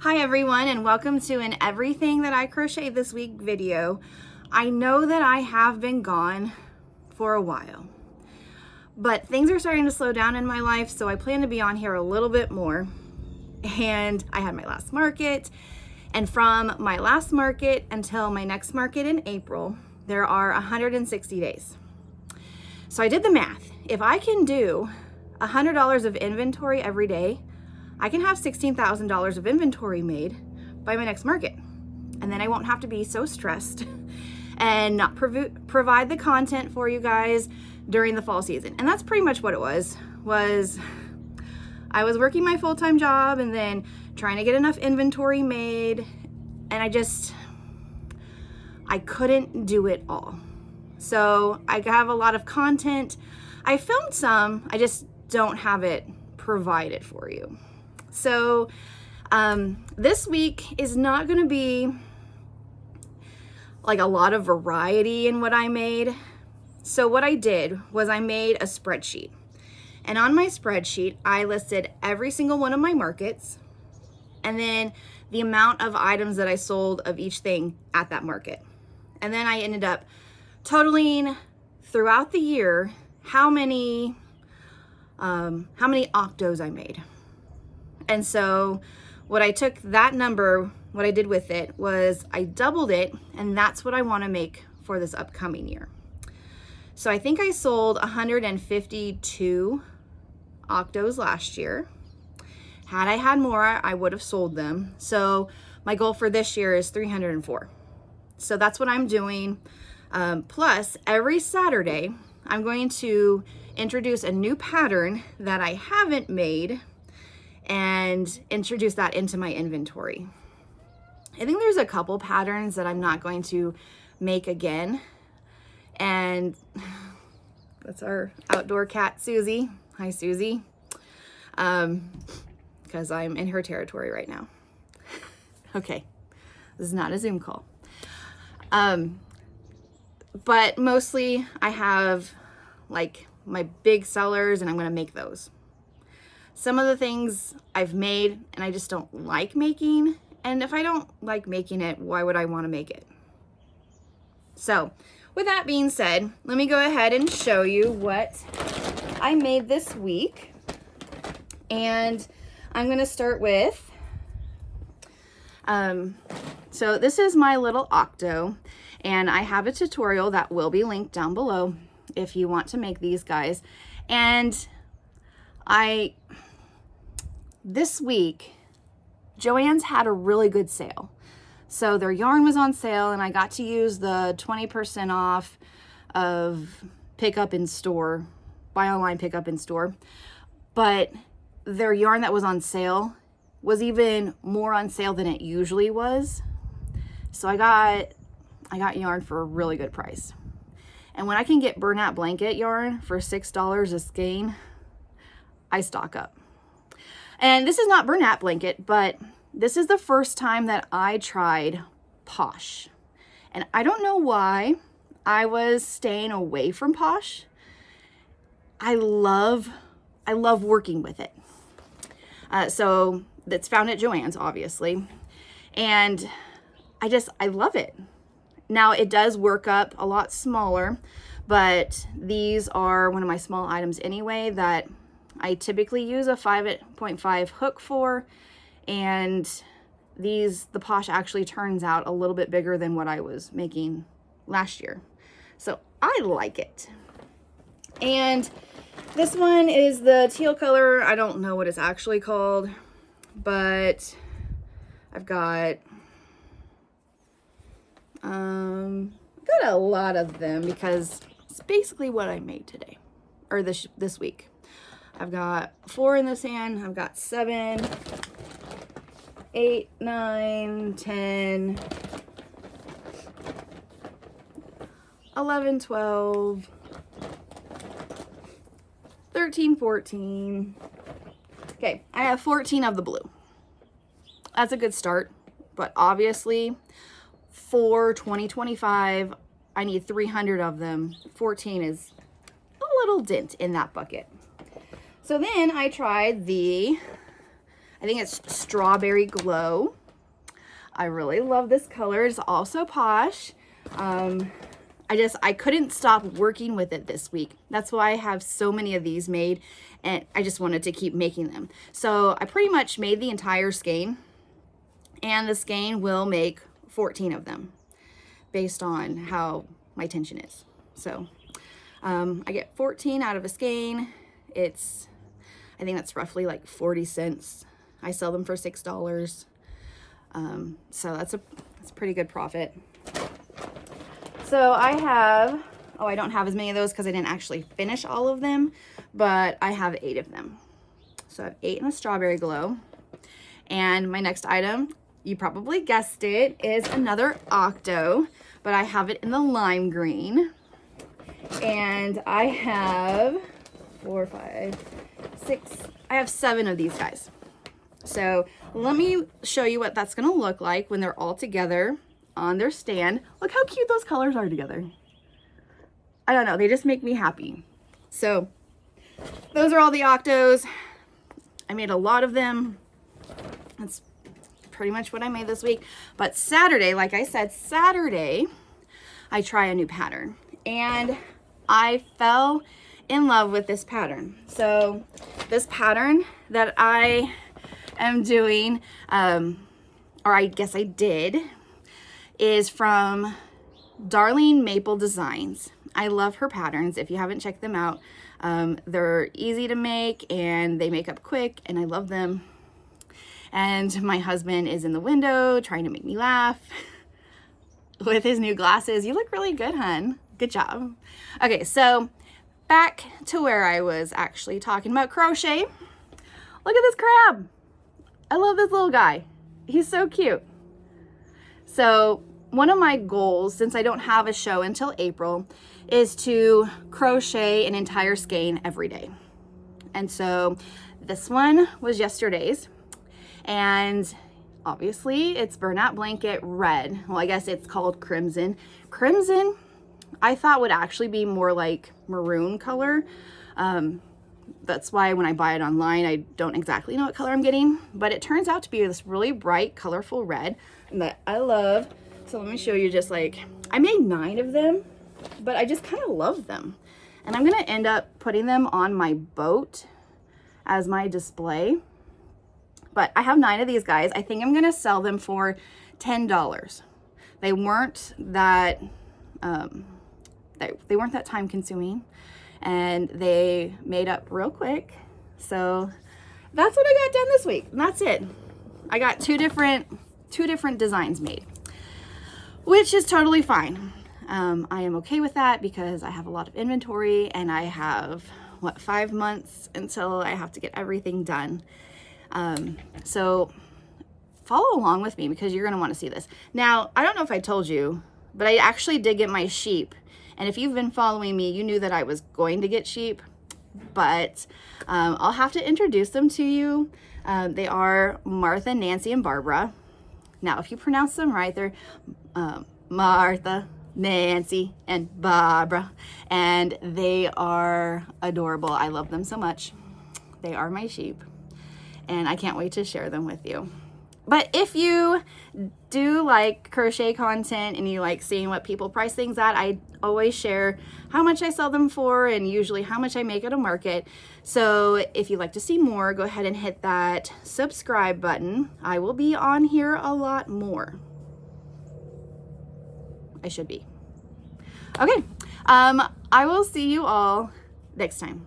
Hi everyone, and welcome to an Everything That I Crochet This Week video. I know that I have been gone for a while, but things are starting to slow down in my life, so I plan to be on here a little bit more. And I had my last market, and from my last market until my next market in April, there are 160 days. So I did the math. If I can do $100 of inventory every day, I can have $16,000 of inventory made by my next market. And then I won't have to be so stressed and not provide the content for you guys during the fall season. And that's pretty much what it was I was working my full-time job and then trying to get enough inventory made, and I couldn't do it all. So I have a lot of content. I filmed some, I just don't have it provided for you. So this week is not going to be like a lot of variety in what I made. So what I did was I made a spreadsheet. And on my spreadsheet, I listed every single one of my markets and then the amount of items that I sold of each thing at that market. And then I ended up totaling throughout the year how many octos I made. And so what I took that number, what I did with it was I doubled it, and that's what I want to make for this upcoming year. So I think I sold 152 octos last year. Had I had more, I would have sold them. So my goal for this year is 304. So that's what I'm doing. Plus, every Saturday, I'm going to introduce a new pattern that I haven't made and introduce that into my inventory. I think there's a couple patterns that I'm not going to make again. And that's our outdoor cat, Susie. Hi, Susie. Because I'm in her territory right now. Okay, this is not a Zoom call. But mostly I have like my big sellers, and I'm gonna make those. Some of the things I've made and I just don't like making. And if I don't like making it, why would I want to make it? So with that being said, let me go ahead and show you what I made this week. And I'm going to start with, so this is my little octo, and I have a tutorial that will be linked down below if you want to make these guys. And this week, Joann's had a really good sale. So their yarn was on sale, and I got to use the 20% off of pickup in store, buy online, pickup in store. But their yarn that was on sale was even more on sale than it usually was. So I got yarn for a really good price. And when I can get burnout blanket yarn for $6 a skein, I stock up. And this is not burnout blanket, but this is the first time that I tried Posh. And I don't know why I was staying away from Posh. I love working with it. So that's found at Joann's, obviously. And I love it. Now it does work up a lot smaller, but these are one of my small items anyway that I typically use a 5.5 hook for, and the Posh actually turns out a little bit bigger than what I was making last year. So I like it. And this one is the teal color. I don't know what it's actually called, but I've got a lot of them because it's basically what I made today, or this week. I've got 4 in this hand. I've got 7, 8, 9, 10, 11, 12, 13, 14. Okay, I have 14 of the blue. That's a good start, but obviously for 2025, I need 300 of them. 14 is a little dent in that bucket. So then I tried the I think it's Strawberry Glow. I really love this color. It's also Posh. I couldn't stop working with it this week. That's why I have so many of these made, and I just wanted to keep making them. So I pretty much made the entire skein, and the skein will make 14 of them based on how my tension is. So I get 14 out of a skein. I think that's roughly like 40 cents. I sell them for $6. So that's a pretty good profit. So I don't have as many of those because I didn't actually finish all of them, but I have 8 of them. So I have 8 in the Strawberry Glow. And my next item, you probably guessed it, is another Octo, but I have it in the lime green. And I have 4, 5, 6, I have 7 of these guys. So let me show you what that's gonna look like when they're all together on their stand. Look how cute those colors are together. I don't know, they just make me happy. So those are all the Octos. I made a lot of them. That's pretty much what I made this week. But Saturday, like I said, Saturday, I try a new pattern. And I fell in love with this pattern. So this pattern that I am doing, or I guess I did, is from Darling Maple Designs. I love her patterns. If you haven't checked them out, they're easy to make and they make up quick, and I love them. And my husband is in the window trying to make me laugh with his new glasses. You look really good, hun. Good job. Okay, so back to where I was actually talking about crochet. Look at this crab. I love this little guy. He's so cute. So one of my goals, since I don't have a show until April, is to crochet an entire skein every day. And so this one was yesterday's, and obviously it's Burnout Blanket Red. Well, I guess it's called Crimson. Crimson, I thought would actually be more like maroon color. That's why when I buy it online, I don't exactly know what color I'm getting, but it turns out to be this really bright, colorful red that I love. So let me show you, just like, I made 9 of them, but I just kind of love them. And I'm gonna end up putting them on my boat as my display. But I have 9 of these guys. I think I'm gonna sell them for $10. They weren't that, they weren't that time consuming, and they made up real quick. So that's what I got done this week, and that's it. I got two different designs made, which is totally fine. I am okay with that because I have a lot of inventory, and I have, what, 5 months until I have to get everything done. So follow along with me because you're gonna wanna see this. Now, I don't know if I told you, but I actually did get my sheep. And if you've been following me, you knew that I was going to get sheep, but I'll have to introduce them to you. They are Martha, Nancy, and Barbara. Now, if you pronounce them right, they're Martha, Nancy, and Barbara, and they are adorable. I love them so much. They are my sheep, and I can't wait to share them with you. But if you do like crochet content and you like seeing what people price things at, I always share how much I sell them for and usually how much I make at a market. So if you'd like to see more, go ahead and hit that subscribe button. I will be on here a lot more. I should be. Okay, I will see you all next time.